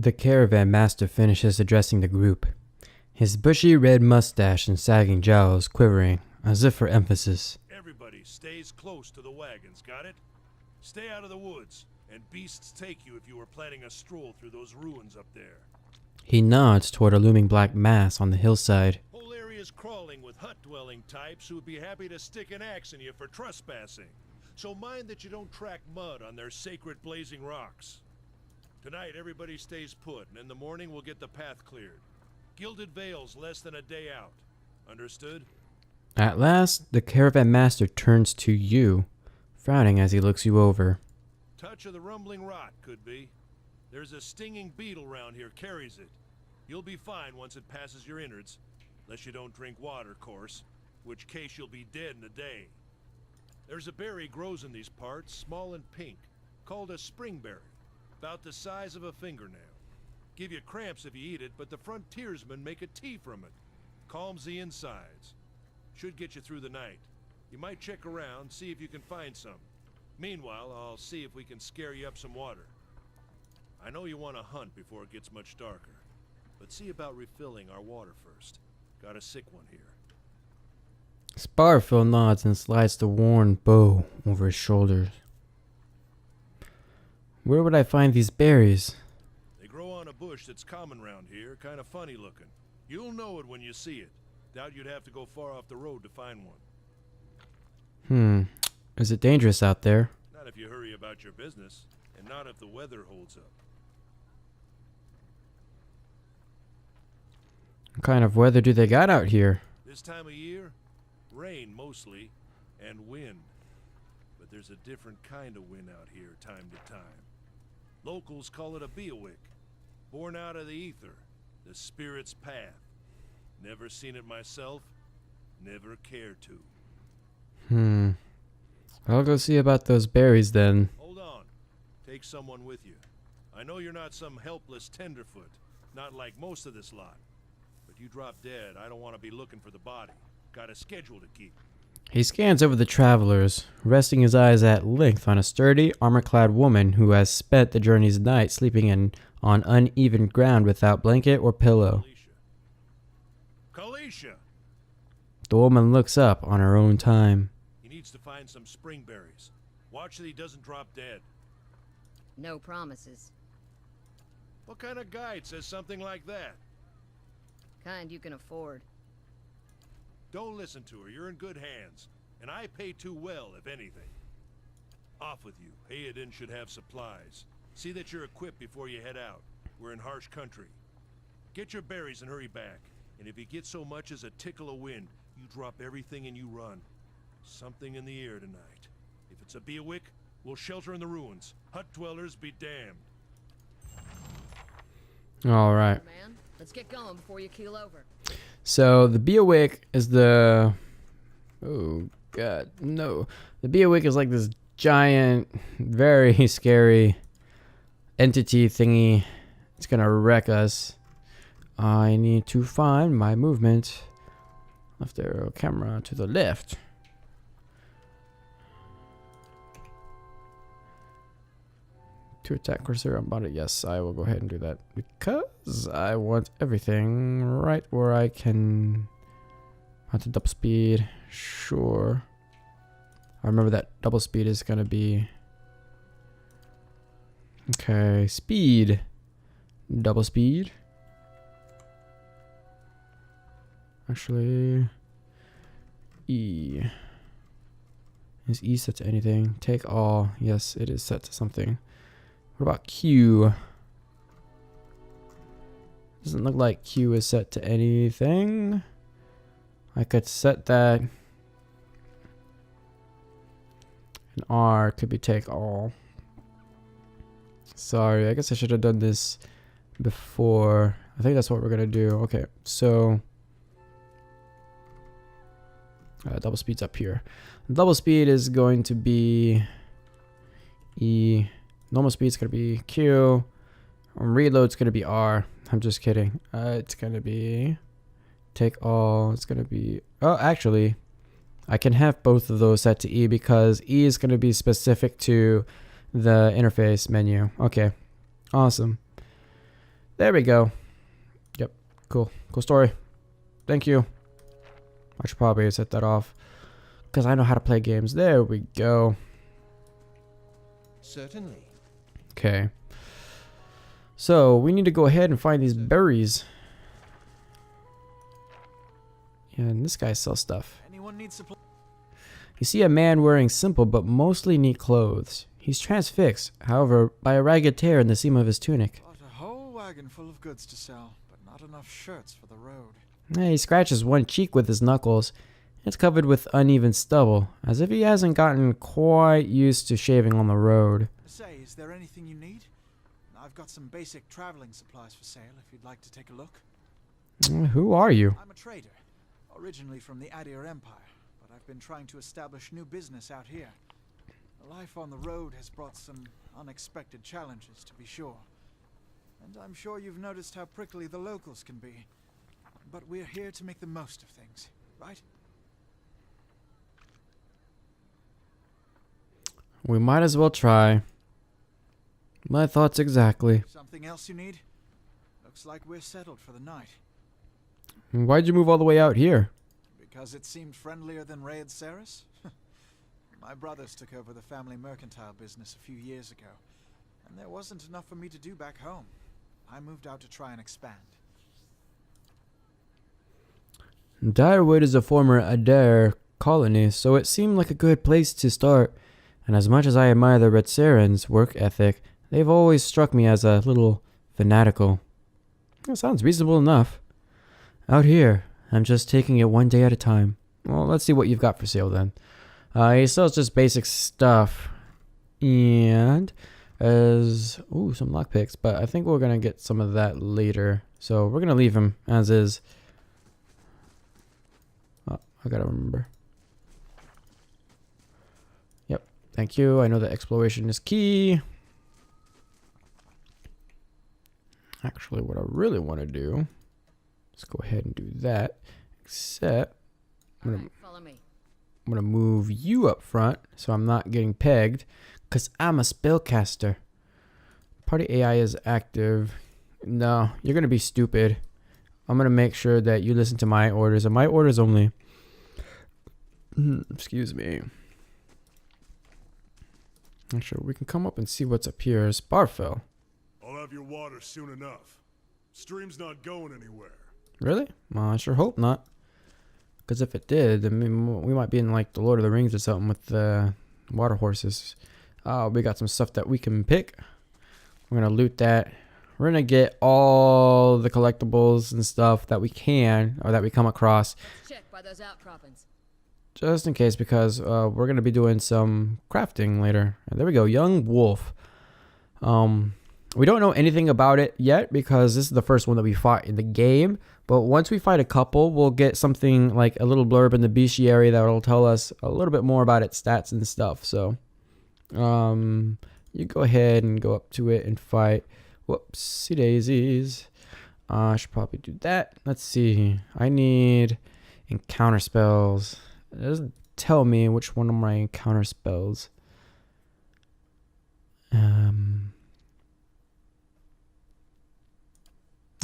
The caravan master finishes addressing the group, his bushy red mustache and sagging jowls quivering, as if for emphasis. Everybody stays close to the wagons, got it? Stay out of the woods, and beasts take you if you were planning a stroll through those ruins up there. He nods toward a looming black mass on the hillside. Whole area's crawling with hut-dwelling types who would be happy to stick an axe in you for trespassing. So mind that you don't track mud on their sacred blazing rocks. Tonight, everybody stays put, and in the morning we'll get the path cleared. Gilded Vale's less than a day out. Understood? At last, the caravan master turns to you, frowning as he looks you over. Touch of the rumbling rot, could be. There's a stinging beetle round here, carries it. You'll be fine once it passes your innards. Unless you don't drink water, course. Which case you'll be dead in a day. There's a berry grows in these parts, small and pink, called a springberry. About the size of a fingernail. Give you cramps if you eat it, but the frontiersmen make a tea from it. Calms the insides. Should get you through the night. You might check around, see if you can find some. Meanwhile, I'll see if we can scare you up some water. I know you want to hunt before it gets much darker, but see about refilling our water first. Got a sick one here. Sparfill nods and slides the worn bow over his shoulders. Where would I find these berries? They grow on a bush that's common round here, kind of funny looking. You'll know it when you see it. Doubt you'd have to go far off the road to find one. Is it dangerous out there? Not if you hurry about your business, and not if the weather holds up. What kind of weather do they got out here? This time of year, rain mostly, and wind. But there's a different kind of wind out here time to time. Locals call it a Bîaŵac, born out of the ether, the spirit's path. Never seen it myself, never care to. I'll go see about those berries then. Hold on. Take someone with you. I know you're not some helpless tenderfoot, not like most of this lot. But you drop dead, I don't want to be looking for the body. Got a schedule to keep. He scans over the travelers, resting his eyes at length on a sturdy, armor-clad woman who has spent the journey's night sleeping on uneven ground without blanket or pillow. Kalisha! The woman looks up on her own time. He needs to find some springberries. Watch that he doesn't drop dead. No promises. What kind of guide says something like that? Kind you can afford. Don't listen to her. You're in good hands. And I pay too well, if anything. Off with you. Hayden should have supplies. See that you're equipped before you head out. We're in harsh country. Get your berries and hurry back. And if you get so much as a tickle of wind, you drop everything and you run. Something in the air tonight. If it's a Bîaŵac, we'll shelter in the ruins. Hut dwellers be damned. All right. Man, let's get going before you keel over. So the Bîaŵac is the... Oh, God, no. The Bîaŵac is like this giant, very scary entity thingy. It's going to wreck us. I need to find my movement. Left arrow camera to the left. To attack cursor on body. Yes, I will go ahead and do that because I want everything right where I can. Want to double speed? Sure. I remember that double speed is gonna be. Okay, speed. Double speed. Actually, E. Is E set to anything? Take all. Yes, it is set to something. What about Q? Doesn't look like Q is set to anything. I could set that. And R could be take all. Sorry, I guess I should have done this before. I think that's what we're gonna do. Okay, so double speed's up here. Double speed is going to be E. Normal speed's gonna be Q. Reload's gonna be R. I'm just kidding. It's gonna be take all. It's gonna be. Oh, actually, I can have both of those set to E because E is gonna be specific to the interface menu. Okay, awesome. There we go. Yep. Cool. Cool story. Thank you. I should probably set that off because I know how to play games. There we go. Certainly. Okay. So we need to go ahead and find these berries. Yeah, and this guy sells stuff. Anyone need supply? You see a man wearing simple but mostly neat clothes. He's transfixed, however, by a ragged tear in the seam of his tunic. Got a whole wagon full of goods to sell, but not enough shirts for the road. He scratches one cheek with his knuckles. It's covered with uneven stubble, as if he hasn't gotten quite used to shaving on the road. Say, is there anything you need? I've got some basic traveling supplies for sale if you'd like to take a look. Who are you? I'm a trader, originally from the Adir Empire, but I've been trying to establish new business out here. Life on the road has brought some unexpected challenges, to be sure. And I'm sure you've noticed how prickly the locals can be. But we're here to make the most of things, right? We might as well try. My thoughts exactly. Something else you need? Looks like we're settled for the night. Why'd you move all the way out here? Because it seemed friendlier than Raid Saris? My brothers took over the family mercantile business a few years ago, and there wasn't enough for me to do back home. I moved out to try and expand. Dyrwood is a former Adair colony, so it seemed like a good place to start. And as much as I admire the Retsarans' work ethic, they've always struck me as a little fanatical. That sounds reasonable enough. Out here, I'm just taking it one day at a time. Well, let's see what you've got for sale then. He sells just basic stuff. And as some lockpicks, but I think we're gonna get some of that later. So we're gonna leave him as is. Oh, I gotta remember. Yep, thank you. I know that exploration is key. Actually, what I really want to do, let's go ahead and do that. Except Follow me. I'm gonna move you up front so I'm not getting pegged, because I'm a spellcaster. Party AI is active. No, you're gonna be stupid. I'm gonna make sure that you listen to my orders, and my orders only. Excuse me. Actually, we can come up and see what's up here. Sparfell. I'll have your water soon enough. Stream's not going anywhere. Really? Well, I sure hope not. Because if it did, then we might be in like the Lord of the Rings or something with the water horses. Oh, we got some stuff that we can pick. We're going to loot that. We're going to get all the collectibles and stuff that we can, or that we come across. Let's check by those outcroppings. Just in case, because we're going to be doing some crafting later. There we go, young wolf. We don't know anything about it yet because this is the first one that we fought in the game. But once we fight a couple, we'll get something like a little blurb in the bestiary that will tell us a little bit more about its stats and stuff. So, you go ahead and go up to it and fight. Whoopsie daisies. I should probably do that. Let's see. I need encounter spells. It doesn't tell me which one of my encounter spells.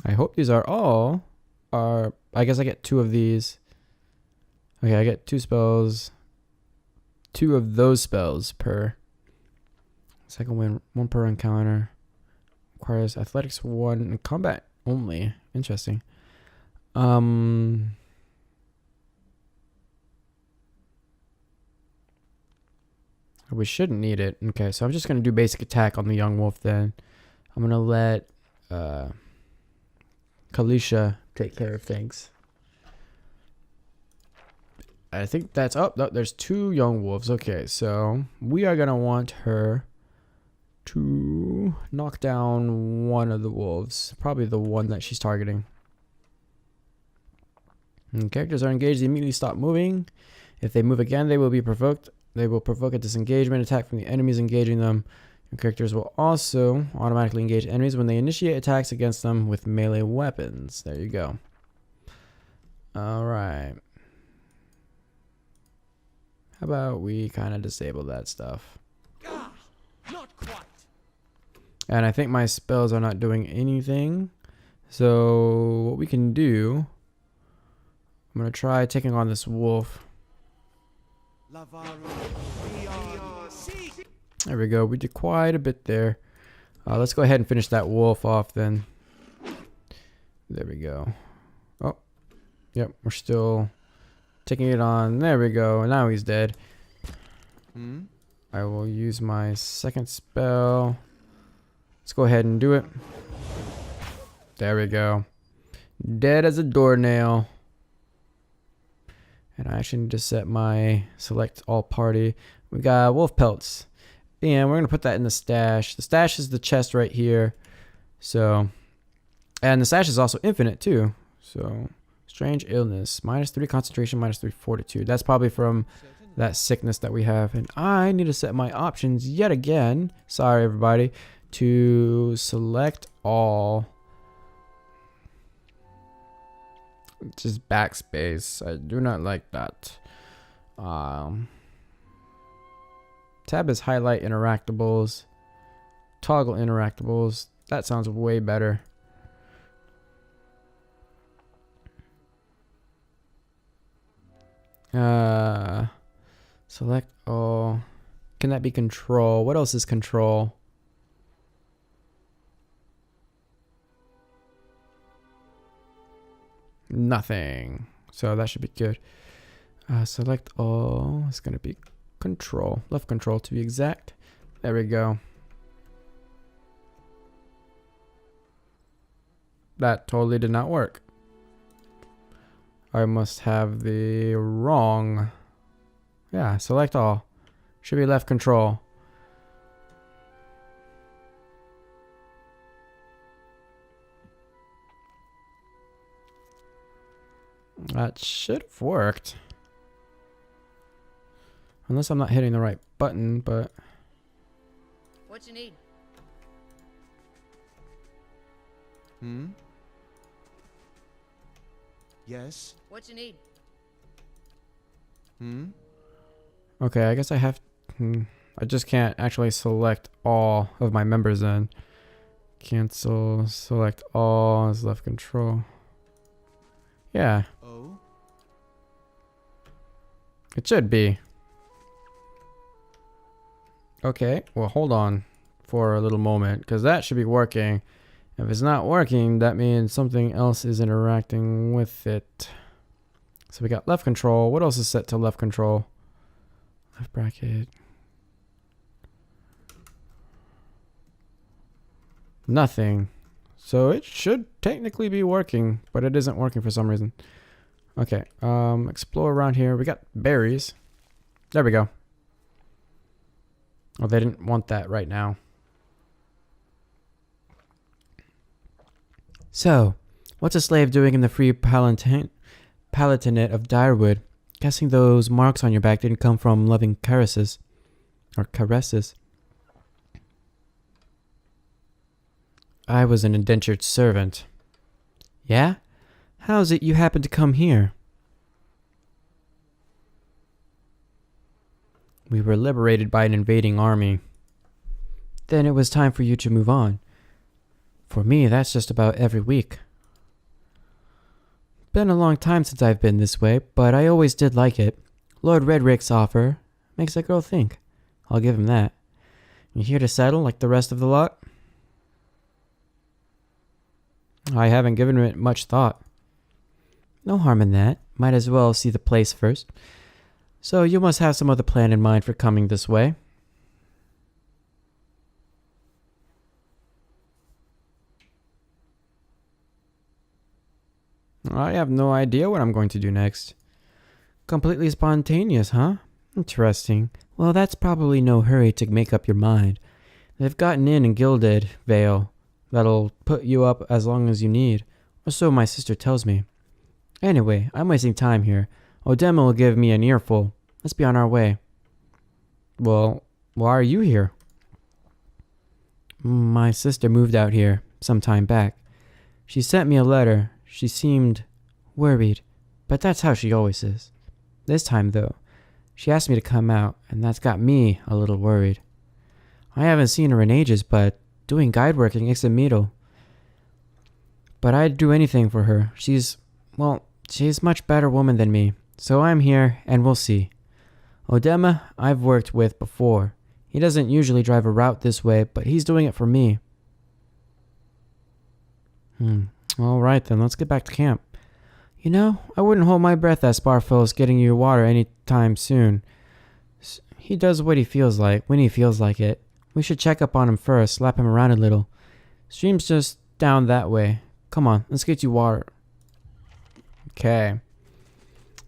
I hope these are all. I guess I get 2 of these. Okay, I get 2 spells. 2 of those spells per. Second win, 1 per encounter. Requires athletics 1 and combat only. Interesting. We shouldn't need it. Okay, so I'm just gonna do basic attack on the young wolf then. I'm gonna let Kalisha take care of things. I think that's up. Oh, there's 2 young wolves. Okay, so we are gonna want her to knock down one of the wolves, probably the one that she's targeting. And characters are engaged. They immediately stop moving. If they move again, they will be provoked. They will provoke a disengagement attack from the enemies engaging them. Your characters will also automatically engage enemies when they initiate attacks against them with melee weapons. There you go. Alright. How about we kind of disable that stuff? Not quite. And I think my spells are not doing anything. So what we can do, I'm gonna try taking on this wolf. There we go. We did quite a bit there. Let's go ahead and finish that wolf off then. There we go. Oh, yep, we're still taking it on. There we go. Now he's dead. I will use my second spell. Let's go ahead and do it. There we go. Dead as a doornail. And I actually need to set my select all party. We got wolf pelts. And we're going to put that in the stash. The stash is the chest right here. So, and the stash is also infinite too. So, strange illness. -3 concentration, -3 fortitude. That's probably from that sickness that we have. And I need to set my options yet again. Sorry, everybody. To select all. Just backspace. I do not like that. Tab is highlight interactables. Toggle interactables. That sounds way better. Select all. Can that be control? What else is control? Nothing. So that should be good. Select all. It's going to be control. Left control to be exact. There we go. That totally did not work. I must have the wrong. Yeah, select all. Should be left control. That should have worked. Unless I'm not hitting the right button, but... What you need? Yes. What you need? Okay, I guess I have... I just can't actually select all of my members then. Cancel, select all is left control. Yeah. Oh. It should be. Okay, well hold on for a little moment, because that should be working. If it's not working, that means something else is interacting with it. So we got left control. What else is set to left control? Left bracket. Nothing. So it should technically be working, but it isn't working for some reason. Okay, explore around here. We got berries. There we go. Oh, they didn't want that right now. So, what's a slave doing in the free palatinate of Dyrwood? Guessing those marks on your back didn't come from loving caresses. Or caresses. I was an indentured servant. Yeah? How's it you happened to come here? We were liberated by an invading army. Then it was time for you to move on. For me, that's just about every week. Been a long time since I've been this way, but I always did like it. Lord Redrick's offer makes a girl think. I'll give him that. You here to settle like the rest of the lot? I haven't given it much thought. No harm in that. Might as well see the place first. So you must have some other plan in mind for coming this way. I have no idea what I'm going to do next. Completely spontaneous, huh? Interesting. Well, that's probably no hurry to make up your mind. They've gotten in gilded veil that'll put you up as long as you need, or so my sister tells me. Anyway, I'm wasting time here. Odema will give me an earful. Let's be on our way. Well, why are you here? My sister moved out here some time back. She sent me a letter. She seemed worried, but that's how she always is. This time, though, she asked me to come out, and that's got me a little worried. I haven't seen her in ages, but doing guide working ex amido. but I'd do anything for her. She's a much better woman than me. So I'm here, and we'll see. Odema, I've worked with before. He doesn't usually drive a route this way, but he's doing it for me. Alright then, let's get back to camp. You know, I wouldn't hold my breath as Sparfell's getting you water any time soon. He does what he feels like, when he feels like it. We should check up on him first, slap him around a little. Stream's just down that way. Come on, let's get you water. Okay.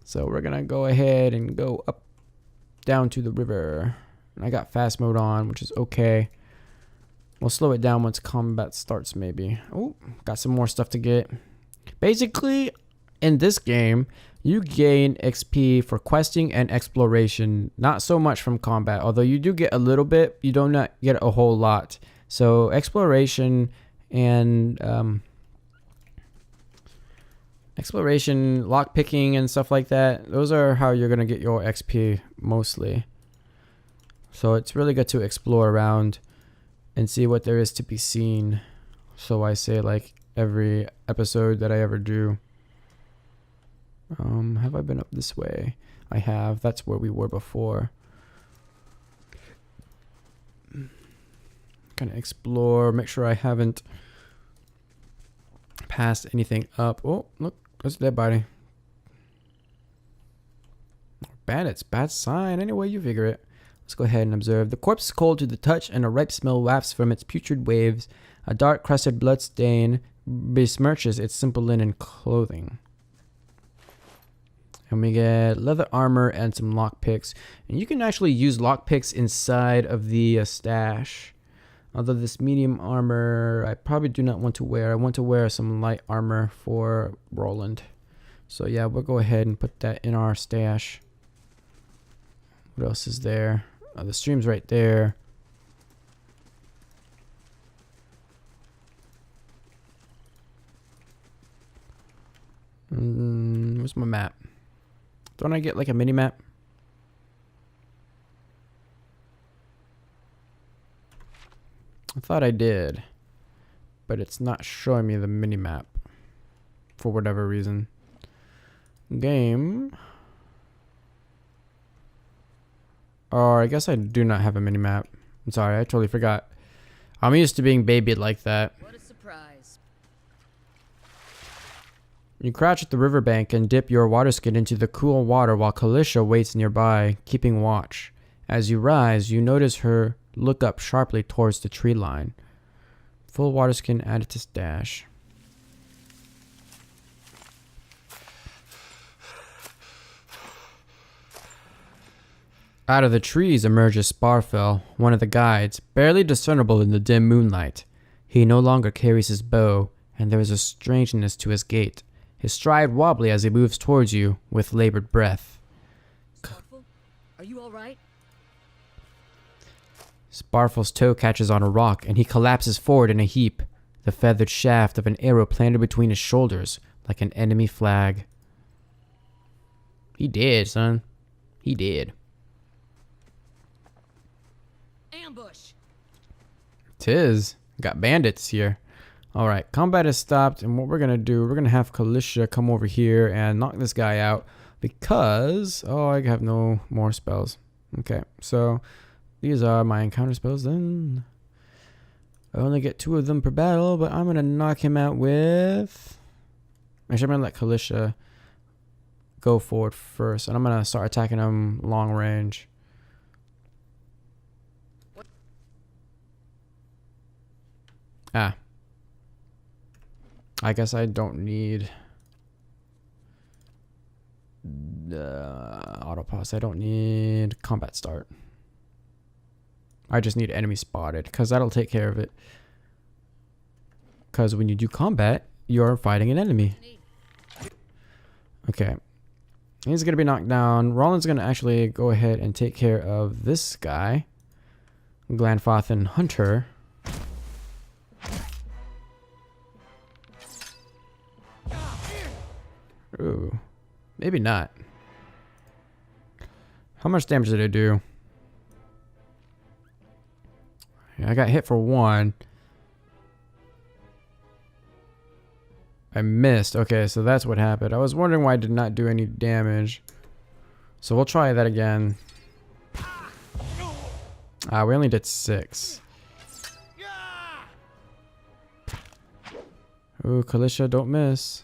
So we're gonna go ahead and go up, down to the river. And I got fast mode on, which is okay. We'll slow it down once combat starts, maybe. Oh, got some more stuff to get. Basically, in this game, you gain XP for questing and exploration. Not so much from combat, although you do get a little bit. You do not get a whole lot. So exploration and lockpicking and stuff like that, those are how you're going to get your XP mostly. So it's really good to explore around and see what there is to be seen. So I say like every episode that I ever do. Have I been up this way? I have. That's where we were before. Kind of explore, make sure I haven't passed anything up. Oh, look, there's a dead body. Bandits, bad sign. Anyway, you figure it. Let's go ahead and observe. The corpse is cold to the touch, and a ripe smell wafts from its putrid waves. A dark crusted blood stain besmirches its simple linen clothing. And we get leather armor and some lockpicks. And you can actually use lockpicks inside of the stash. Although this medium armor, I probably do not want to wear. I want to wear some light armor for Roland. So yeah, we'll go ahead and put that in our stash. What else is there? The stream's right there. Where's my map? Don't I get like a mini map? I thought I did, but it's not showing me the mini map for whatever reason. Game. Or I guess I do not have a mini map. I'm sorry, I totally forgot. I'm used to being babied like that. What a surprise. You crouch at the riverbank and dip your water skin into the cool water while Kalisha waits nearby, keeping watch. As you rise, you notice her look up sharply towards the tree line. Full water skin added to stash. Out of the trees emerges Sparfell, one of the guides, barely discernible in the dim moonlight. He no longer carries his bow, and there is a strangeness to his gait. His stride wobbly as he moves towards you with labored breath. Sparkle, are you all right? Sparfell's toe catches on a rock, and he collapses forward in a heap, the feathered shaft of an arrow planted between his shoulders like an enemy flag. He did, son. He did. Ambush. 'Tis. Got bandits here. Alright, combat is stopped, and what we're gonna do, we're gonna have Kalisha come over here and knock this guy out because, oh, I have no more spells. Okay, so these are my encounter spells then. I only get 2 of them per battle, but I'm gonna knock him out with... Actually, I'm gonna let Kalisha go forward first, and I'm gonna start attacking him long range. Ah. I guess I don't need auto pause. I don't need combat start. I just need enemy spotted because that'll take care of it. Because when you do combat, you're fighting an enemy. Okay. He's going to be knocked down. Roland's going to actually go ahead and take care of this guy. Glanfathan Hunter. Ooh, maybe not. How much damage did it do? Yeah, I got hit for 1. I missed. Okay, so that's what happened. I was wondering why I did not do any damage. So we'll try that again. We only did 6. Ooh, Kalisha, don't miss.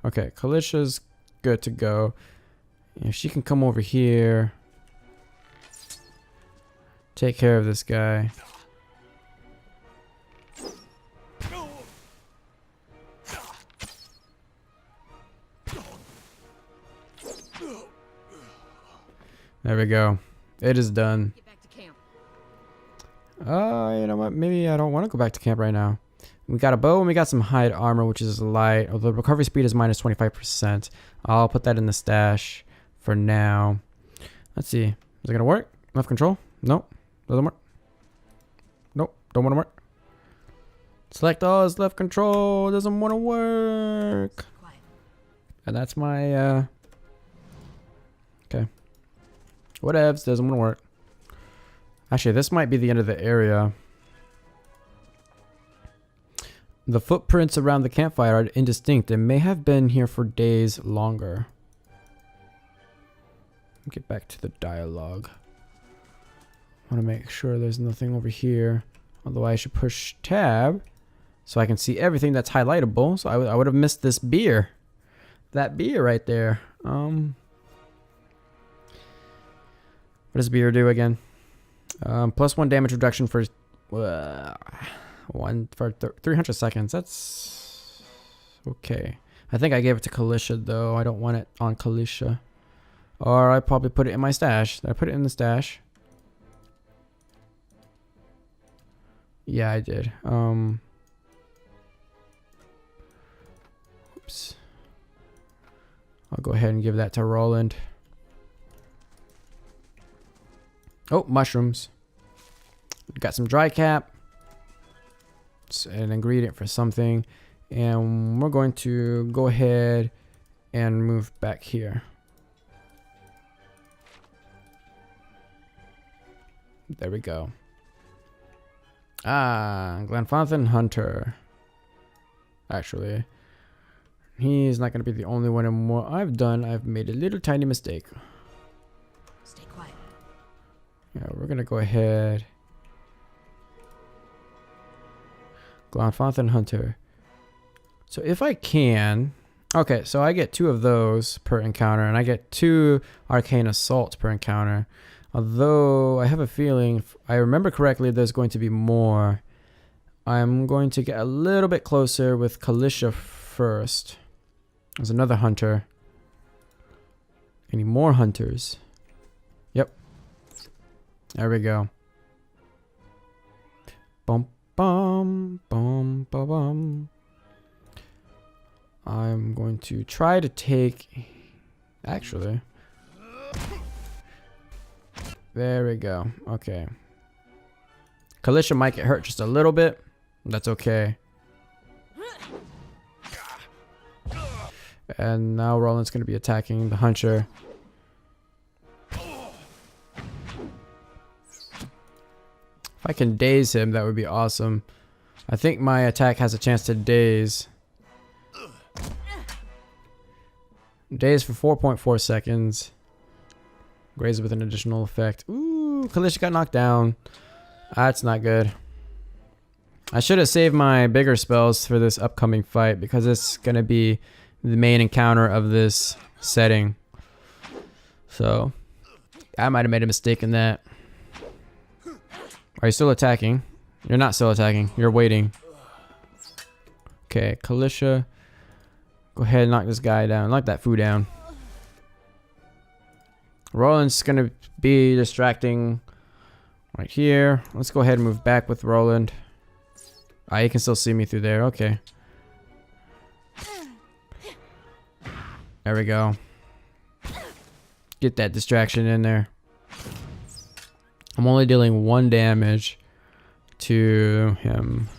Okay, Kalisha's good to go. If she can come over here, take care of this guy. There we go. It is done. Get back to camp. You know what? Maybe I don't want to go back to camp right now. We got a bow and we got some hide armor, which is light. Although the recovery speed is minus 25%. I'll put that in the stash for now. Let's see. Is it going to work? Left control? Nope. Doesn't work. Nope. Don't want to work. Select all as left control. Doesn't want to work. Quiet. And that's my, okay. Whatevs. Doesn't want to work. Actually, this might be the end of the area. The footprints around the campfire are indistinct and may have been here for days longer. Get back to the dialogue. I want to make sure there's nothing over here. Otherwise, I should push tab so I can see everything that's highlightable. So I would have missed this beer. That beer right there. What does beer do again? +1 damage reduction for 300 seconds. That's okay. I think I gave it to Kalisha though. I don't want it on Kalisha. Or I probably put it in my stash. Did I put it in the stash? Yeah, I did. Oops. I'll go ahead and give that to Roland. Oh, mushrooms. Got some dry cap. It's an ingredient for something. And we're going to go ahead and move back here. There we go. Glenfathan Hunter. Actually, he's not going to be the only one in what I've done. I've made a little tiny mistake. Stay quiet. Yeah, we're going to go ahead. Glenfathan Hunter. So if I can... Okay, so I get 2 of those per encounter, and I get 2 arcane assaults per encounter. Although I have a feeling, if I remember correctly, there's going to be more. I'm going to get a little bit closer with Kalisha first. There's another hunter. Any more hunters? Yep. There we go. Bum bum bum bum bum. I'm going to try to take... Actually... There we go. Okay. Kalisha might get hurt just a little bit. That's okay. And now Roland's going to be attacking the hunter. If I can daze him, that would be awesome. I think my attack has a chance to daze. Daze for 4.4 seconds. Graze with an additional effect. Ooh, Kalisha got knocked down. That's not good. I should have saved my bigger spells for this upcoming fight because it's going to be the main encounter of this setting. So, I might have made a mistake in that. Are you still attacking? You're not still attacking. You're waiting. Okay, Kalisha. Go ahead and knock this guy down. Knock that fool down. Roland's going to be distracting right here. Let's go ahead and move back with Roland. Ah, you can still see me through there. Okay. There we go. Get that distraction in there. I'm only dealing 1 damage to him.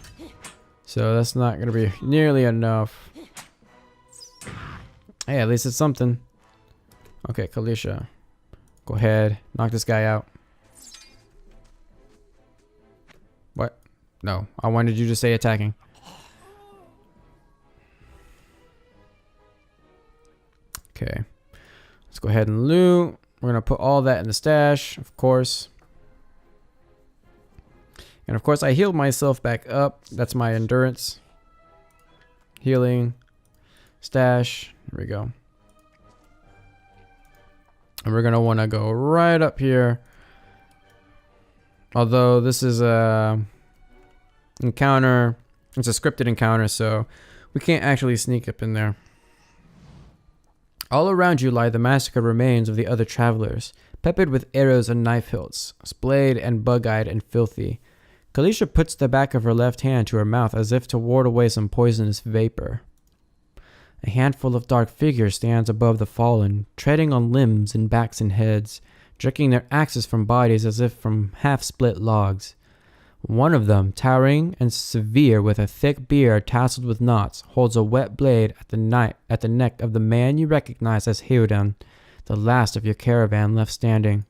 So that's not going to be nearly enough. Hey, at least it's something. Okay, Kalisha. Go ahead, knock this guy out. What? No, I wanted you to say attacking. Let's go ahead and loot. We're going to put all that in the stash, of course. And of course, I healed myself back up. That's my endurance. Healing. Stash. Here we go. And we're going to want to go right up here. Although this is a encounter. It's a scripted encounter, so we can't actually sneak up in there. All around you lie the massacred remains of the other travelers, peppered with arrows and knife hilts, splayed and bug-eyed and filthy. Kalisha puts the back of her left hand to her mouth as if to ward away some poisonous vapor. A handful of dark figures stands above the fallen, treading on limbs and backs and heads, jerking their axes from bodies as if from half-split logs. One of them, towering and severe with a thick beard tasseled with knots, holds a wet blade at the neck of the man you recognize as Heodan, the last of your caravan left standing.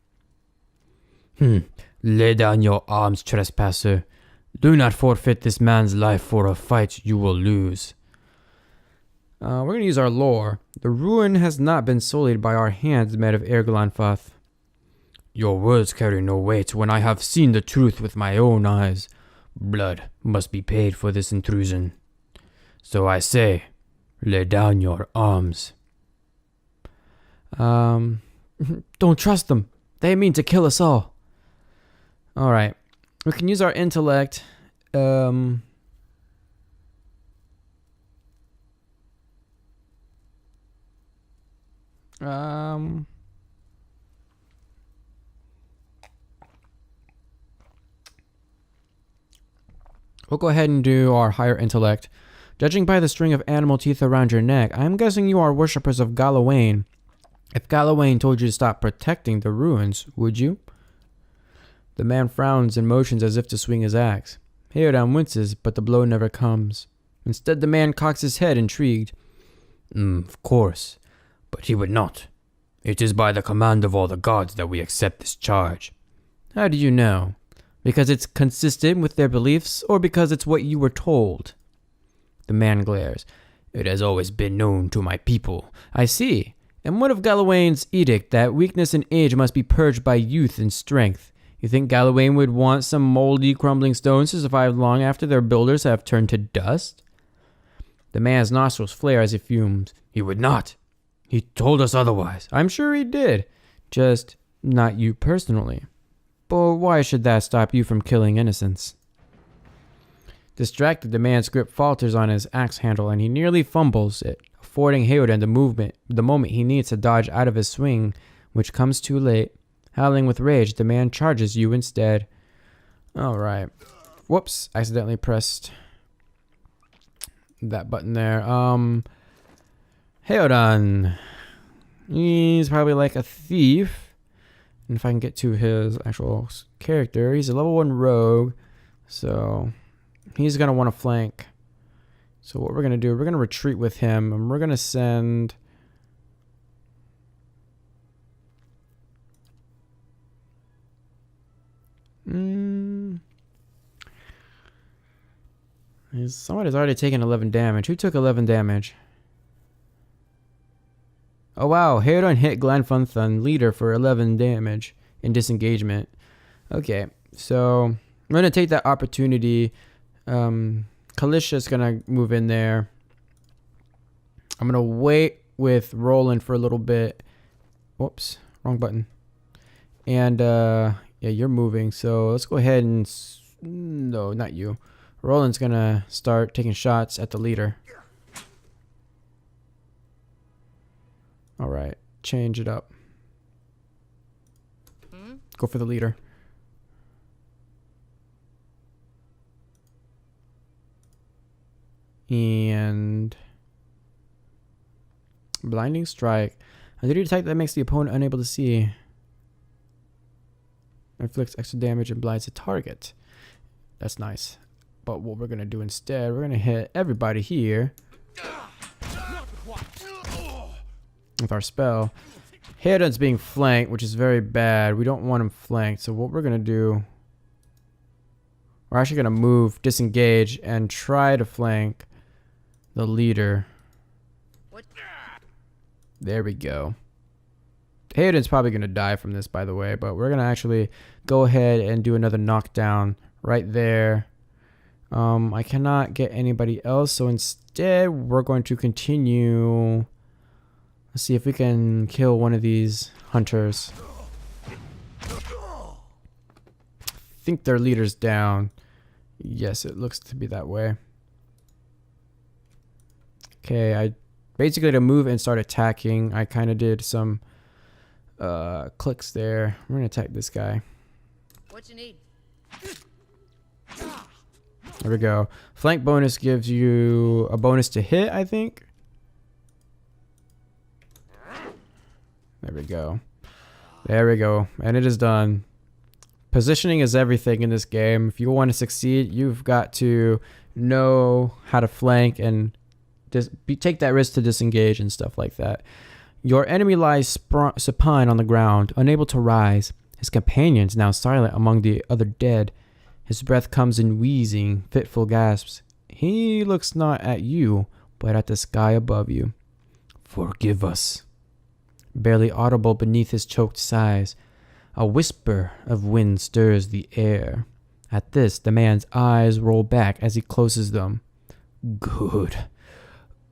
Lay down your arms, trespasser. Do not forfeit this man's life for a fight you will lose. We're going to use our lore. The ruin has not been sullied by our hands, men of Erglanfath. Your words carry no weight when I have seen the truth with my own eyes. Blood must be paid for this intrusion. So I say, lay down your arms. Don't trust them. They mean to kill us all. Alright. We can use our intellect. We'll go ahead and do our higher intellect. Judging by the string of animal teeth around your neck, I'm guessing you are worshippers of Galawain. If Galawain told you to stop protecting the ruins, would you? The man frowns and motions as if to swing his axe. Heodan winces, but the blow never comes. Instead, the man cocks his head, intrigued. Of course, but he would not. It is by the command of all the gods that we accept this charge. How do you know? Because it's consistent with their beliefs, or because it's what you were told? The man glares. It has always been known to my people. I see. And what of Galawain's edict that weakness and age must be purged by youth and strength? You think Galawain would want some moldy, crumbling stones to survive long after their builders have turned to dust? The man's nostrils flare as he fumes. He would not. He told us otherwise. I'm sure he did. Just not you personally. But why should that stop you from killing innocents? Distracted, the man's grip falters on his axe handle and he nearly fumbles it, affording Heodan the moment he needs to dodge out of his swing, which comes too late. Howling with rage, the man charges you instead. Alright. Whoops, accidentally pressed that button there. Heodan. He's probably like a thief. And if I can get to his actual character, he's a level 1 rogue. So he's going to want to flank. So what we're going to do, we're going to retreat with him. And we're going to send... Someone has already taken 11 damage. Who took 11 damage? Oh wow, Heodan hit Glanfunthan, leader, for 11 damage in disengagement. Okay, so I'm going to take that opportunity. Kalisha's going to move in there. I'm going to wait with Roland for a little bit. Whoops, wrong button. And yeah, you're moving, so let's go ahead and... No, not you. Roland's going to start taking shots at the leader. Alright, change it up. Go for the leader. And... Blinding Strike. A duty attack that makes the opponent unable to see. Inflicts extra damage and blinds a target. That's nice. But what we're going to do instead, we're going to hit everybody here with our spell. Heodan's being flanked, which is very bad. We don't want him flanked. So what we're going to do, we're actually going to move, disengage, and try to flank the leader. There we go. Hayden's probably going to die from this, by the way, but we're going to actually go ahead and do another knockdown right there. I cannot get anybody else, so instead we're going to continue. Let's see if we can kill one of these hunters. I think their leader's down. Yes, it looks to be that way. Okay, I basically to move and start attacking, I kind of did some clicks there. We're gonna attack this guy. What you need? There we go. Flank bonus gives you a bonus to hit, I think. There we go. There we go. And it is done. Positioning is everything in this game. If you want to succeed, you've got to know how to flank and take that risk to disengage and stuff like that. Your enemy lies supine on the ground, unable to rise. His companions now silent among the other dead. His breath comes in wheezing, fitful gasps. He looks not at you, but at the sky above you. Forgive us. Barely audible beneath his choked sighs. A whisper of wind stirs the air. At this, the man's eyes roll back as he closes them. Good.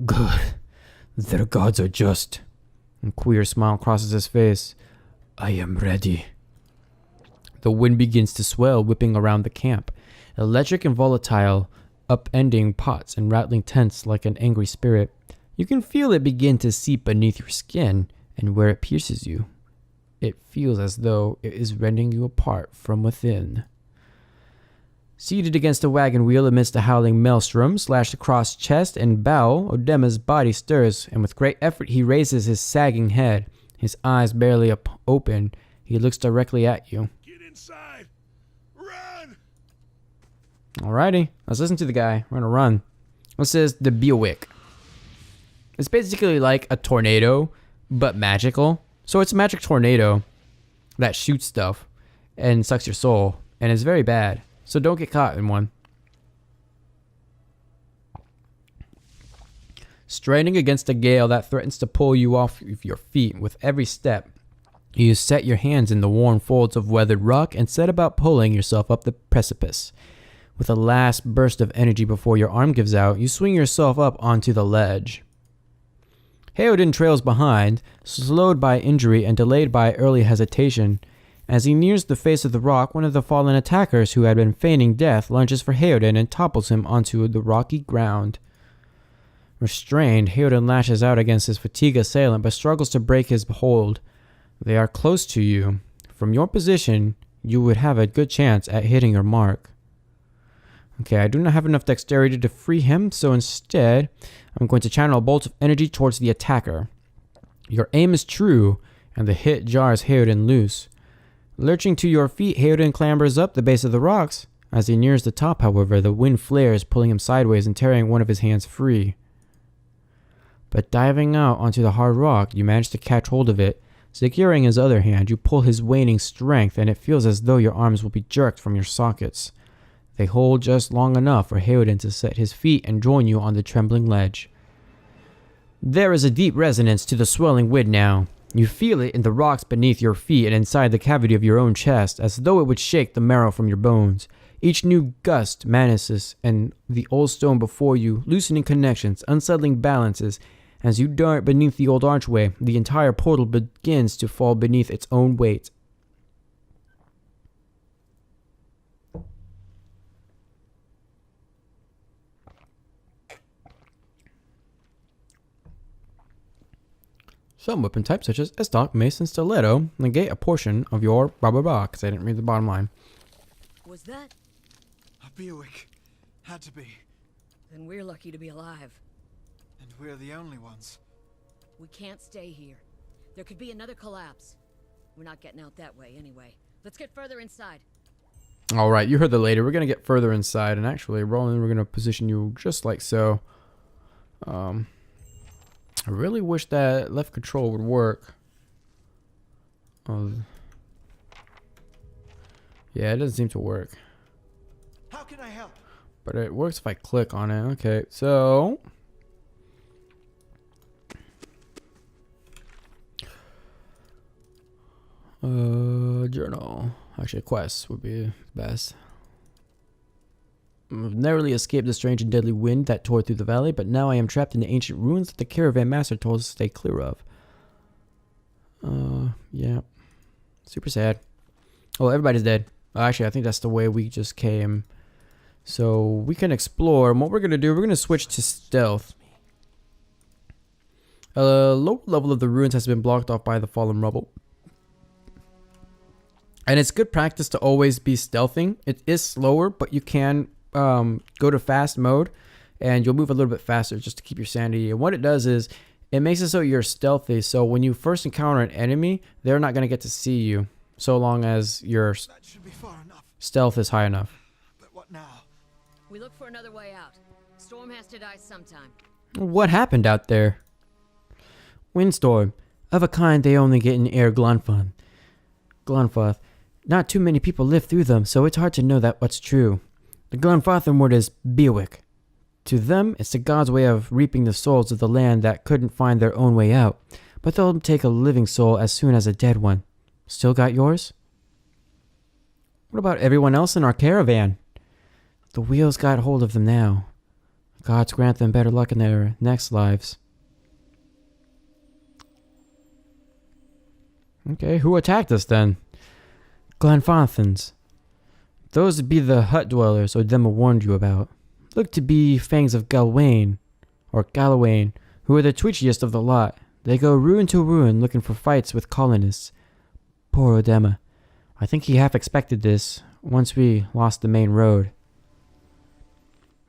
Good. Their gods are just. A queer smile crosses his face. I am ready. The wind begins to swell, whipping around the camp. Electric and volatile, upending pots and rattling tents like an angry spirit. You can feel it begin to seep beneath your skin, and where it pierces you, it feels as though it is rending you apart from within. Seated against a wagon wheel amidst a howling maelstrom, slashed across chest and bow, Odema's body stirs, and with great effort he raises his sagging head. His eyes barely open, he looks directly at you. Get inside! Run! Alrighty, let's listen to the guy. We're gonna run. This is the Bîaŵac. It's basically like a tornado, but magical. So it's a magic tornado that shoots stuff and sucks your soul, and it's very bad. So don't get caught in one. Straining against a gale that threatens to pull you off of your feet with every step, you set your hands in the worn folds of weathered rock and set about pulling yourself up the precipice. With a last burst of energy before your arm gives out, you swing yourself up onto the ledge. Hayden trails behind, slowed by injury and delayed by early hesitation. As he nears the face of the rock, one of the fallen attackers who had been feigning death lunges for Hayden and topples him onto the rocky ground. Restrained, Hayden lashes out against his fatigued assailant but struggles to break his hold. They are close to you. From your position, you would have a good chance at hitting your mark. Okay, I do not have enough dexterity to free him, so instead, I'm going to channel a bolt of energy towards the attacker. Your aim is true, and the hit jars Hayden loose. Lurching to your feet, Hayden clambers up the base of the rocks. As he nears the top, however, the wind flares, pulling him sideways and tearing one of his hands free. But diving out onto the hard rock, you manage to catch hold of it. Securing his other hand, you pull his waning strength, and it feels as though your arms will be jerked from your sockets. They hold just long enough for Hayden to set his feet and join you on the trembling ledge. There is a deep resonance to the swelling wind now. You feel it in the rocks beneath your feet and inside the cavity of your own chest, as though it would shake the marrow from your bones. Each new gust menaces and the old stone before you, loosening connections, unsettling balances. As you dart beneath the old archway, the entire portal begins to fall beneath its own weight. Some weapon types, such as Estoc, Mace, and Stiletto, negate a portion of your Bîaŵac, because I didn't read the bottom line. Was that? A Bîaŵac. Had to be. Then we're lucky to be alive. And we're the only ones. We can't stay here. There could be another collapse. We're not getting out that way anyway. Let's get further inside. Alright, you heard the lady. We're going to get further inside, and actually, Roland, we're going to position you just like so. I really wish that left control would work. Yeah, it doesn't seem to work. How can I help? But it works if I click on it. Okay, so... though. Actually, a quest would be best. I've narrowly escaped the strange and deadly wind that tore through the valley, but now I am trapped in the ancient ruins that the caravan master told us to stay clear of. Yeah. Super sad. Oh, everybody's dead. Actually, I think that's the way we just came. So we can explore. And what we're going to do, we're going to switch to stealth. Lower level of the ruins has been blocked off by the fallen rubble. And it's good practice to always be stealthing. It is slower, but you can go to fast mode and you'll move a little bit faster just to keep your sanity. And what it does is it makes it so you're stealthy. So when you first encounter an enemy, they're not going to get to see you so long as your That should be far enough. stealth is high enough. But what now? We look for another way out. Storm has to die sometime. What happened out there? Windstorm. Of a kind they only get in Air Glonfoth. Not too many people live through them, so it's hard to know that what's true. The Glonfothan word is Bîaŵac. To them, it's the gods' way of reaping the souls of the land that couldn't find their own way out. But they'll take a living soul as soon as a dead one. Still got yours? What about everyone else in our caravan? The wheels got hold of them now. Gods grant them better luck in their next lives. Okay, who attacked us then? Glonfothans. Those would be the hut dwellers Odema warned you about. Look to be Fangs of Galwain, or Galawain, who are the twitchiest of the lot. They go ruin to ruin looking for fights with colonists. Poor Odema. I think he half expected this, once we lost the main road.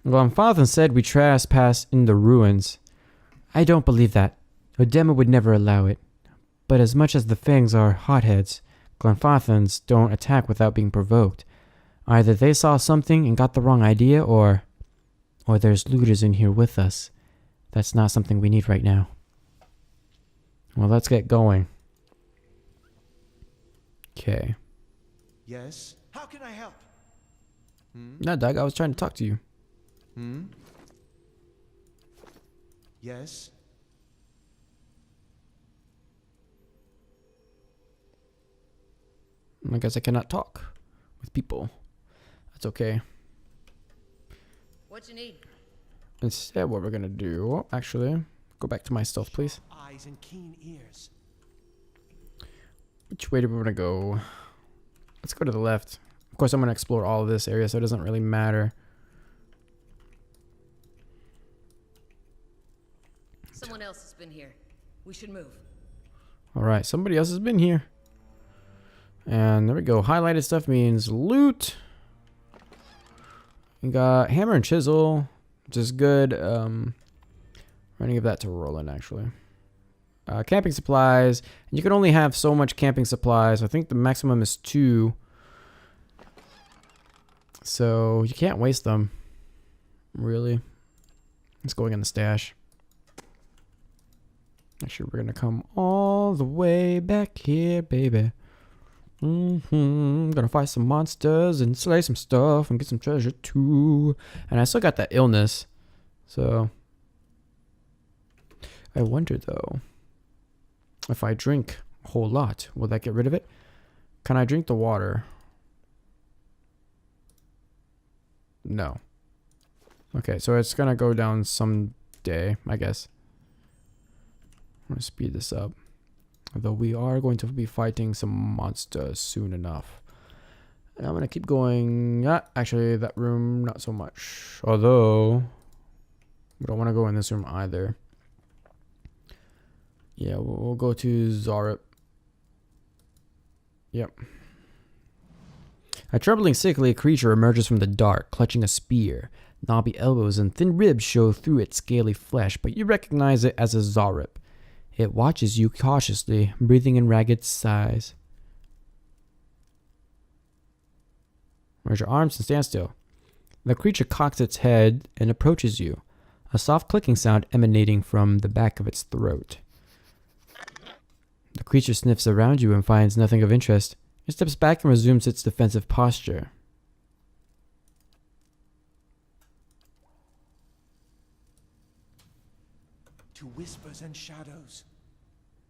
Glonfothan said we trespass in the ruins. I don't believe that. Odema would never allow it. But as much as the Fangs are hotheads, Glonfothans don't attack without being provoked. Either they saw something and got the wrong idea, or there's looters in here with us. That's not something we need right now. Well, let's get going. Okay. Yes? How can I help? No, Doug, I was trying to talk to you. Yes? I guess I cannot talk with people. That's okay. What you need? Instead, what we're gonna do, actually, go back to my stealth, please. Eyes and keen ears. Which way do we want to go? Let's go to the left. Of course, I'm gonna explore all of this area, so it doesn't really matter. Someone else has been here. We should move. All right, somebody else has been here. And there we go. Highlighted stuff means loot. We got hammer and chisel, which is good. I'm gonna give that to Roland, actually. Camping supplies. And you can only have so much camping supplies. I think the maximum is 2. So you can't waste them. Really. Let's go in the stash. Actually, we're gonna come all the way back here, baby. Gonna fight some monsters and slay some stuff and get some treasure too. And I still got that illness. So I wonder though, if I drink a whole lot, will that get rid of it? Can I drink the water? No. Okay, so it's gonna go down someday, I guess. I'm gonna speed this up. Although we are going to be fighting some monsters soon enough. And I'm going to keep going. Actually, that room, not so much. Although, we don't want to go in this room either. Yeah, we'll go to Zarep. Yep. A trembling, sickly creature emerges from the dark, clutching a spear. Knobby elbows and thin ribs show through its scaly flesh, but you recognize it as a Zarep. It watches you cautiously, breathing in ragged sighs. Raise your arms and stand still. The creature cocks its head and approaches you, a soft clicking sound emanating from the back of its throat. The creature sniffs around you and finds nothing of interest. It steps back and resumes its defensive posture. To whispers and shadows.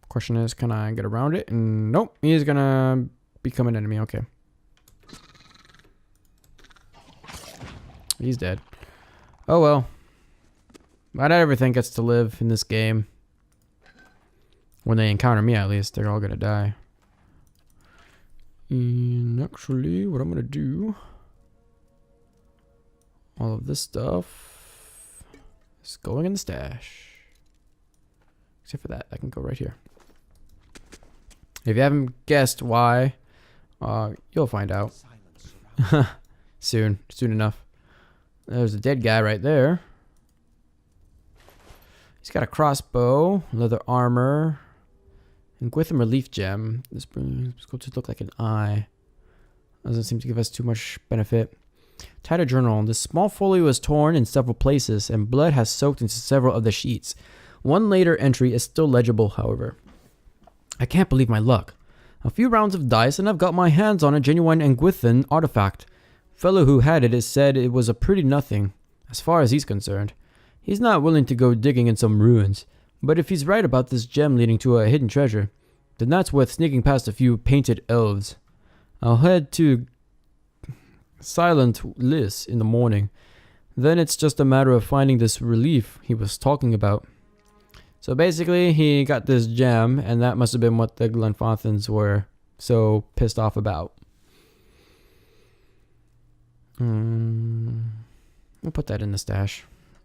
Question is, can I get around it? And nope, he's gonna become an enemy. Okay. He's dead. Oh well. Not everything gets to live in this game. When they encounter me, at least, they're all gonna die. And actually, what I'm gonna do, all of this stuff is going in the stash. Except for that, I can go right here. If you haven't guessed why, you'll find out soon enough. There's a dead guy right there. He's got a crossbow, leather armor, and with him relief gem. This sculpture look like an eye. Doesn't seem to give us too much benefit. Title journal. This small folio is torn in several places, and blood has soaked into several of the sheets. One later entry is still legible, however. I can't believe my luck. A few rounds of dice, and I've got my hands on a genuine Engwithan artifact. Fellow who had it has said it was a pretty nothing, as far as he's concerned. He's not willing to go digging in some ruins, but if he's right about this gem leading to a hidden treasure, then that's worth sneaking past a few painted elves. I'll head to Silent Liss in the morning. Then it's just a matter of finding this relief he was talking about. So basically, he got this gem, and that must have been what the Glenfathans were so pissed off about. We'll put that in the stash.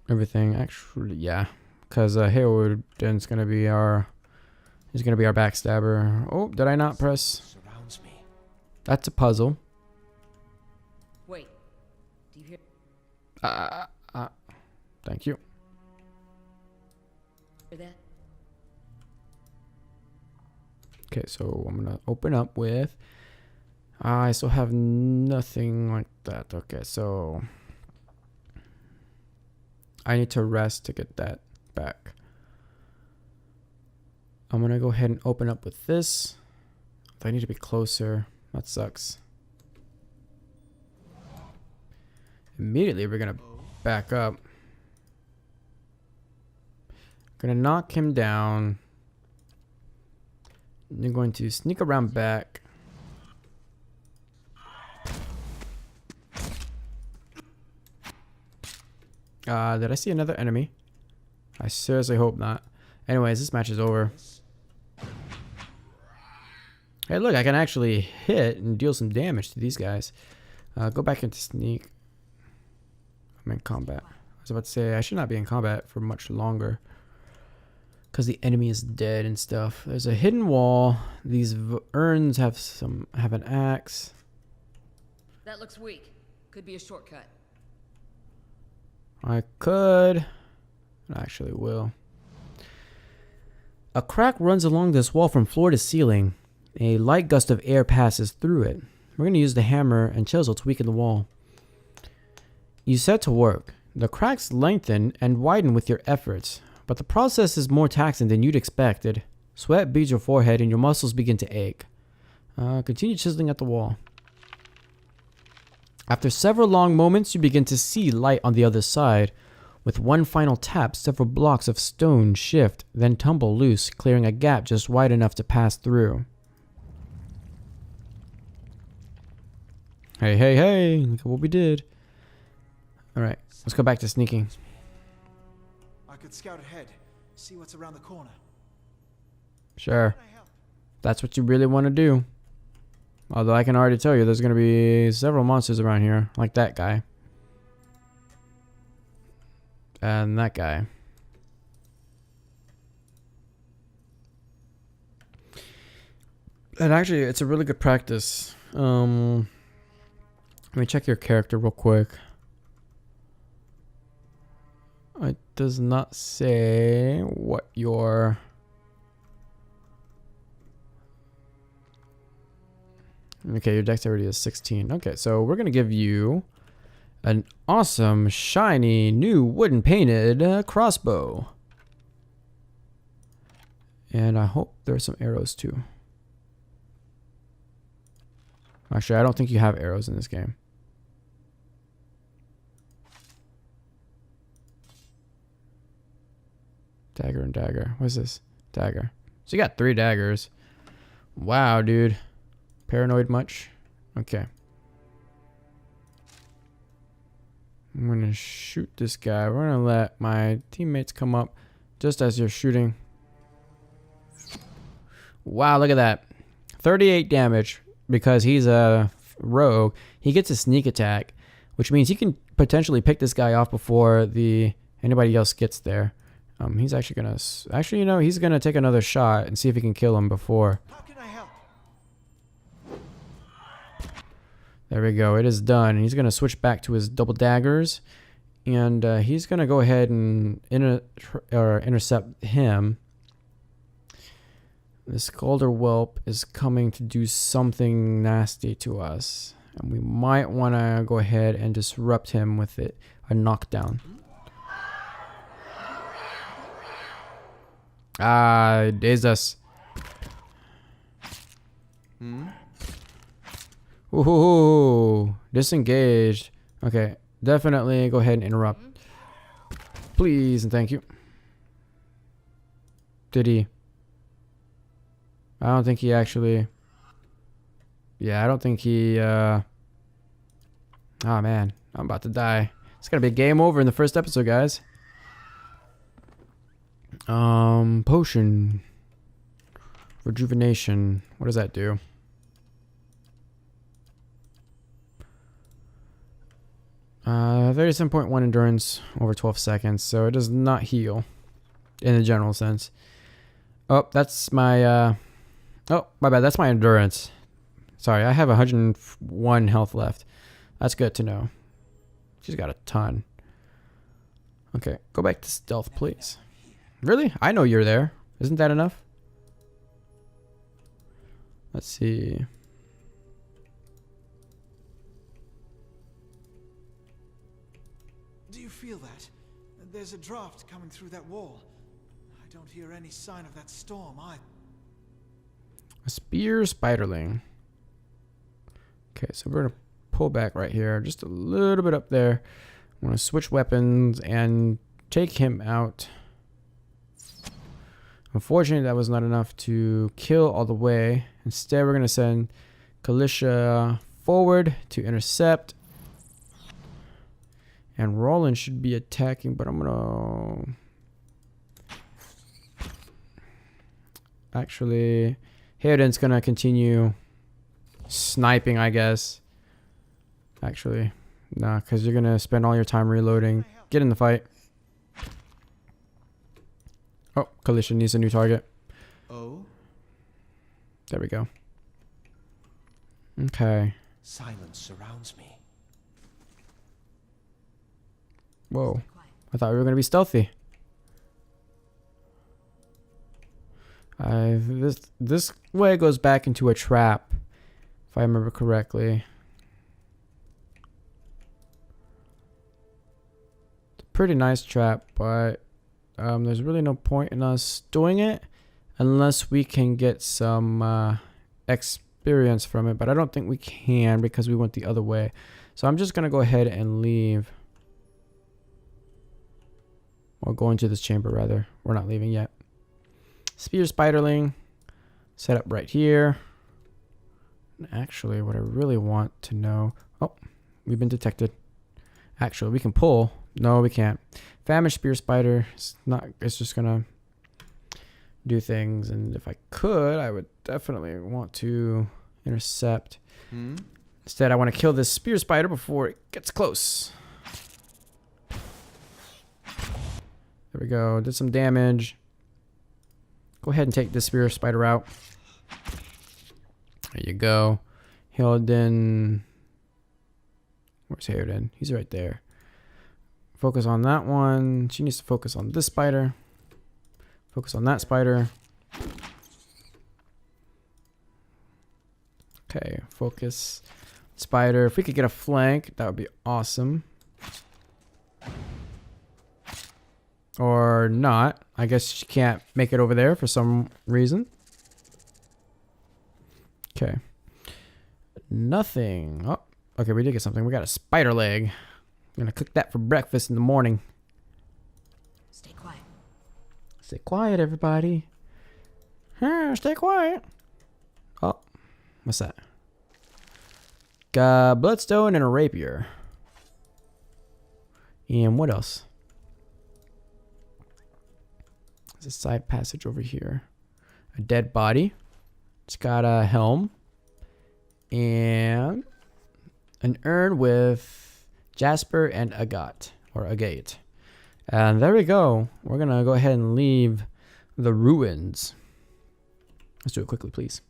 Everything, actually, yeah, because Hayward is gonna be our backstabber. Oh, did I not press? Surrounds me. That's a puzzle. Wait. Do you hear? Thank you. That? Okay, so I'm gonna open up with. I still have nothing like that. Okay, so I need to rest to get that back. I'm gonna go ahead and open up with this. I need to be closer. That sucks. Immediately, we're gonna back up. Gonna knock him down. Then going to sneak around back. Did I see another enemy? I seriously hope not. Anyways, this match is over. Hey, look, I can actually hit and deal some damage to these guys. Go back into sneak. I'm in combat. I was about to say, I should not be in combat for much longer, because the enemy is dead and stuff. There's a hidden wall. These urns have an axe. That looks weak. Could be a shortcut. I could. I actually will. A crack runs along this wall from floor to ceiling. A light gust of air passes through it. We're going to use the hammer and chisel to weaken the wall. You set to work. The cracks lengthen and widen with your efforts, but the process is more taxing than you'd expected. Sweat beads your forehead and your muscles begin to ache. Continue chiseling at the wall. After several long moments, you begin to see light on the other side. With one final tap, several blocks of stone shift, then tumble loose, clearing a gap just wide enough to pass through. Hey, hey, hey, look at what we did. Alright, let's go back to sneaking. I could scout ahead, see what's around the corner. Sure. That's what you really want to do. Although I can already tell you there's going to be several monsters around here, like that guy. And that guy. And actually, it's a really good practice. Let me check your character real quick. It does not say what your... Okay, your dexterity is 16. Okay, so we're going to give you an awesome, shiny, new wooden painted crossbow. And I hope there's some arrows too. Actually, I don't think you have arrows in this game. Dagger and dagger. What's this? Dagger. So you got 3 daggers. Wow, dude. Paranoid much? Okay. I'm gonna shoot this guy. We're gonna let my teammates come up just as you're shooting. Wow, look at that. 38 damage because he's a rogue. He gets a sneak attack, which means he can potentially pick this guy off before anybody else gets there. He's actually gonna he's gonna take another shot and see if he can kill him before. How can I help? There we go. It is done. He's gonna switch back to his double daggers, and he's gonna go ahead and intercept him. This Golder Whelp is coming to do something nasty to us, and we might want to go ahead and disrupt him with a knockdown. Ah, it dazed us. Ooh, disengaged. Okay, definitely go ahead and interrupt. Please and thank you. Did he? I don't think he actually... Yeah, I don't think he... Oh man, I'm about to die. It's gonna be game over in the first episode, guys. Potion. Rejuvenation. What does that do? Uh, 37.1 endurance over 12 seconds, so it does not heal in the general sense. Oh, that's my... Oh, my bad. That's my endurance. Sorry, I have 101 health left. That's good to know. She's got a ton. Okay, go back to stealth, please. Really? I know you're there. Isn't that enough? Let's see. Do you feel that? There's a draft coming through that wall. I don't hear any sign of that storm either. A spear spiderling. Okay, so we're gonna pull back right here, just a little bit up there. I'm gonna switch weapons and take him out. Unfortunately, that was not enough to kill all the way. Instead, we're gonna send Kalisha forward to intercept. And Roland should be attacking, but I'm gonna... Actually, Hayden's gonna continue sniping, I guess. Actually, nah, because you're gonna spend all your time reloading. Get in the fight. Oh, Kalisha needs a new target. Oh? There we go. Okay. Silence surrounds me. Whoa. I thought we were gonna be stealthy. This way goes back into a trap, if I remember correctly. It's a pretty nice trap, but there's really no point in us doing it unless we can get some experience from it. But I don't think we can because we went the other way. So I'm just gonna go ahead and leave. Or go into this chamber rather. We're not leaving yet. Spear spiderling. Set up right here. Actually, what I really want to know... Oh, we've been detected. Actually, we can pull. No, we can't. Famished spear spider. It's just gonna do things. And if I could, I would definitely want to intercept. Instead, I want to kill this spear spider before it gets close. There we go. Did some damage. Go ahead and take this spear spider out. There you go. Hilden. Where's Hilden? He's right there. Focus on that one. She needs to focus on this spider. Focus on that spider. Okay, focus. Spider. If we could get a flank, that would be awesome. Or not. I guess she can't make it over there for some reason. Okay. Nothing. Oh, okay, we did get something. We got a spider leg. I'm gonna cook that for breakfast in the morning. Stay quiet. Stay quiet, everybody. Stay quiet. Oh, what's that? Got bloodstone and a rapier. And what else? There's a side passage over here. A dead body. It's got a helm. And an urn with jasper and agate. And there we go. We're going to go ahead and leave the ruins. Let's do it quickly, please.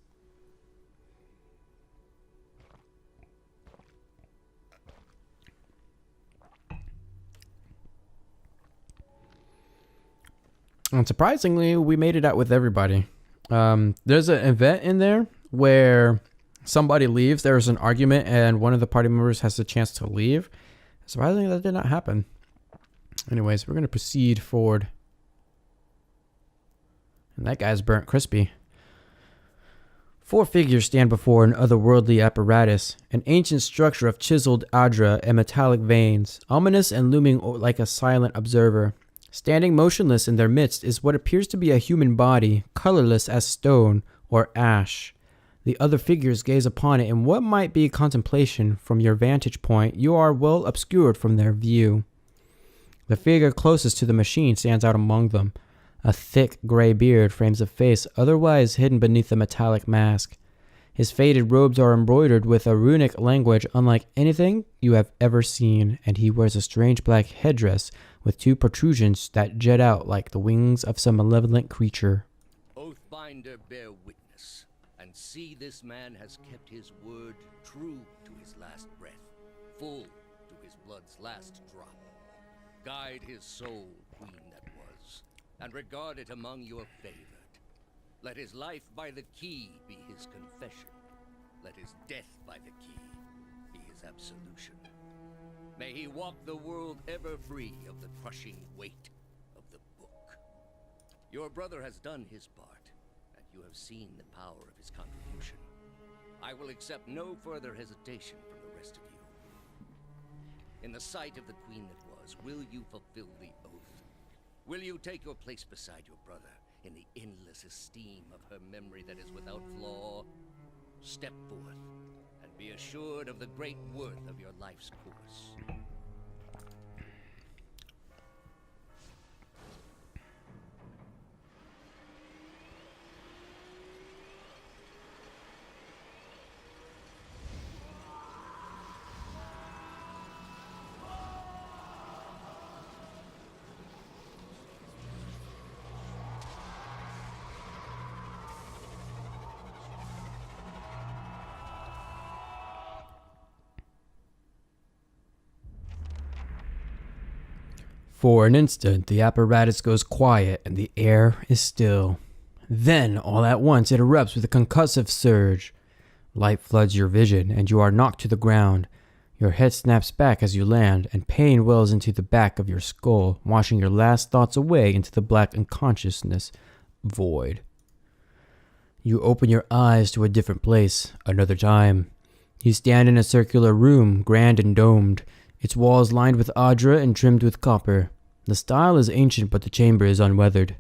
And surprisingly, we made it out with everybody. There's an event in there where somebody leaves. There's an argument and one of the party members has the chance to leave. Surprisingly, that did not happen. Anyways, we're going to proceed forward. And that guy's burnt crispy. 4 figures stand before an otherworldly apparatus, an ancient structure of chiseled adra and metallic veins, ominous and looming like a silent observer. Standing motionless in their midst is what appears to be a human body, colorless as stone or ash. The other figures gaze upon it in what might be contemplation. From your vantage point, you are well obscured from their view. The figure closest to the machine stands out among them. A thick gray beard frames a face otherwise hidden beneath a metallic mask. His faded robes are embroidered with a runic language unlike anything you have ever seen, and he wears a strange black headdress with 2 protrusions that jet out like the wings of some malevolent creature. Oathbinder, bear witness, and see this man has kept his word true to his last breath, full to his blood's last drop. Guide his soul, queen that was, and regard it among your favored. Let his life by the key be his confession. Let his death by the key be his absolution. May he walk the world ever free of the crushing weight of the book. Your brother has done his part, and you have seen the power of his contribution. I will accept no further hesitation from the rest of you. In the sight of the queen that was, will you fulfill the oath? Will you take your place beside your brother in the endless esteem of her memory that is without flaw? Step forth and be assured of the great worth of your life's course. For an instant, the apparatus goes quiet and the air is still. Then, all at once, it erupts with a concussive surge. Light floods your vision, and you are knocked to the ground. Your head snaps back as you land, and pain wells into the back of your skull, washing your last thoughts away into the black unconsciousness void. You open your eyes to a different place, another time. You stand in a circular room, grand and domed, its walls lined with adra and trimmed with copper. The style is ancient, but the chamber is unweathered.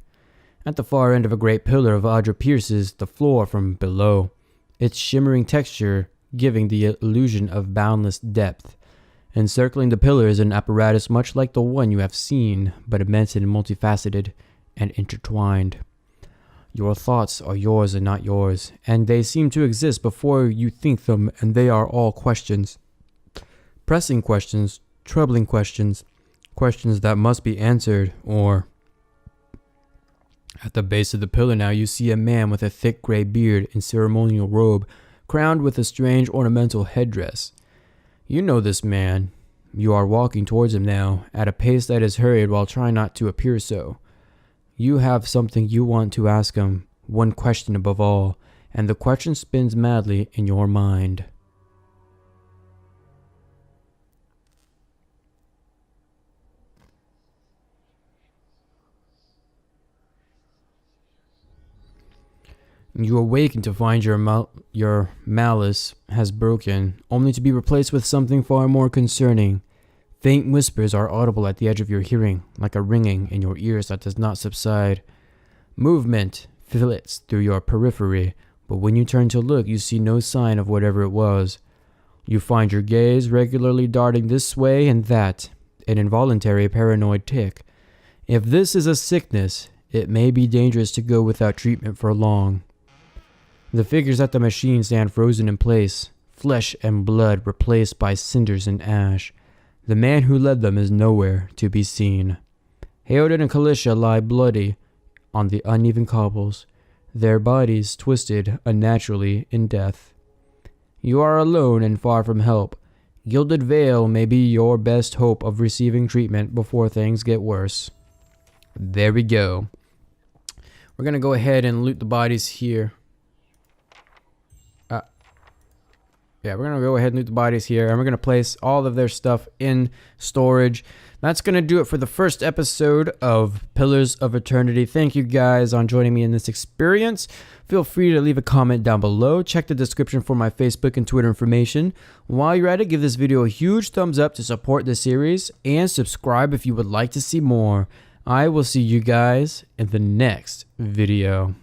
At the far end of a great pillar of adra pierces the floor from below, its shimmering texture giving the illusion of boundless depth. Encircling the pillar is an apparatus much like the one you have seen, but immense and multifaceted and intertwined. Your thoughts are yours and not yours, and they seem to exist before you think them, and they are all questions. Pressing questions, troubling questions, questions that must be answered, or... At the base of the pillar now you see a man with a thick gray beard and ceremonial robe, crowned with a strange ornamental headdress. You know this man. You are walking towards him now, at a pace that is hurried while trying not to appear so. You have something you want to ask him, one question above all, and the question spins madly in your mind. You awaken to find your malice has broken, only to be replaced with something far more concerning. Faint whispers are audible at the edge of your hearing, like a ringing in your ears that does not subside. Movement flits through your periphery, but when you turn to look, you see no sign of whatever it was. You find your gaze regularly darting this way and that, an involuntary paranoid tic. If this is a sickness, it may be dangerous to go without treatment for long. The figures at the machine stand frozen in place, flesh and blood replaced by cinders and ash. The man who led them is nowhere to be seen. Heoden and Kalisha lie bloody on the uneven cobbles, their bodies twisted unnaturally in death. You are alone and far from help. Gilded Veil may be your best hope of receiving treatment before things get worse. There we go. We're going to go ahead and loot the bodies here. Yeah, we're going to go ahead and loot the bodies here, and we're going to place all of their stuff in storage. That's going to do it for the first episode of Pillars of Eternity. Thank you guys on joining me in this experience. Feel free to leave a comment down below. Check the description for my Facebook and Twitter information. While you're at it, give this video a huge thumbs up to support the series, and subscribe if you would like to see more. I will see you guys in the next video.